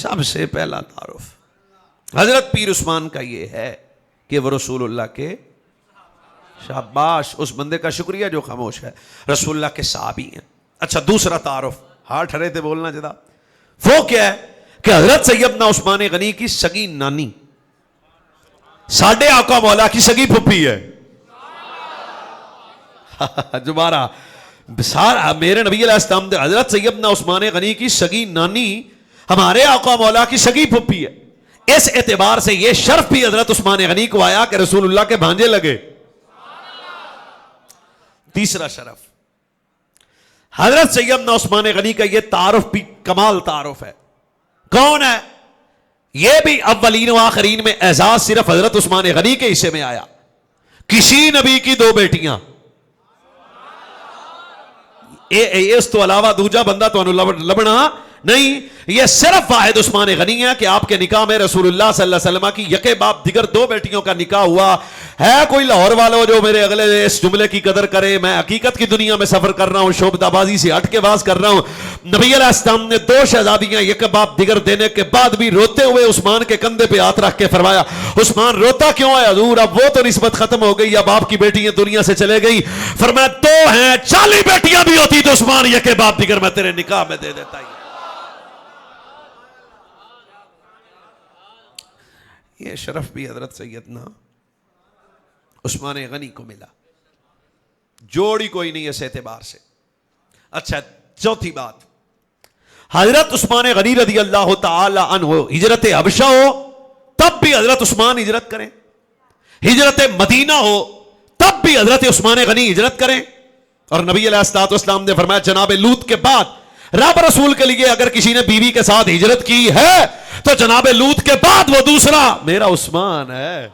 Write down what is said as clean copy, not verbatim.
سب سے پہلا تعارف حضرت پیر عثمان کا یہ ہے کہ وہ رسول اللہ کے، شاباش اس بندے کا شکریہ جو خاموش ہے، رسول اللہ کے صحابی ہیں. اچھا دوسرا تعارف، ہاتھ ٹھڑے تھے بولنا جدا، وہ کیا ہے کہ حضرت سیدنا عثمان غنی کی سگی نانی ساڈے آقا مولا کی سگی پھپھی ہے. دوبارہ سارا میرے نبی علیہ السلام دے حضرت سیدنا عثمان غنی کی سگی نانی ہمارے آقا مولا کی سگی پھپھی ہے. اس اعتبار سے یہ شرف بھی حضرت عثمان غنی کو آیا کہ رسول اللہ کے بھانجے لگے. تیسرا شرف حضرت سیدنا عثمان غنی کا یہ تعارف بھی کمال تعارف ہے. کون ہے یہ؟ بھی اولین و آخرین میں اعزاز صرف حضرت عثمان غنی کے حصے میں آیا. کسی نبی کی دو بیٹیاں، اس تو علاوہ دوجا بندہ تو لبنا نہیں، یہ صرف واحد عثمان غنی ہے کہ آپ کے نکاح میں رسول اللہ صلی اللہ علیہ وسلم کی یکے باپ دیگر دو بیٹیوں کا نکاح ہوا ہے. کوئی لاہور والوں جو میرے اگلے اس جملے کی قدر کرے، میں حقیقت کی دنیا میں سفر کر رہا ہوں، شعبدہ بازی سے ہٹ کے باز کر رہا ہوں. نبی علیہ السلام نے دو شہزادیاں یکے باپ دیگر دینے کے بعد بھی روتے ہوئے عثمان کے کندھے پہ ہاتھ رکھ کے فرمایا عثمان روتا کیوں ہے حضور؟ اب وہ تو نسبت ختم ہو گئی، اب آپ کی بیٹیاں دنیا سے چلے گئی. فرمایا دو ہیں، 40 بیٹیاں بھی ہوتی تو عثمان یکے باپ دیگر میں تیرے نکاح میں دے دیتا. یہ شرف بھی حضرت سیدنا عثمان غنی کو ملا. جوڑی کوئی نہیں اس اعتبار سے. اچھا چوتھی بات، حضرت عثمان غنی رضی اللہ تعالی عنہ ہجرت حبشہ ہو تب بھی حضرت عثمان ہجرت کریں، ہجرت مدینہ ہو تب بھی حضرت عثمان غنی ہجرت کریں. اور نبی علیہ الصلوۃ والسلام نے فرمایا جناب لوط کے بعد رب رسول کے لیے اگر کسی نے بیوی کے ساتھ ہجرت کی ہے تو جناب لوط کے بعد وہ دوسرا میرا عثمان ہے.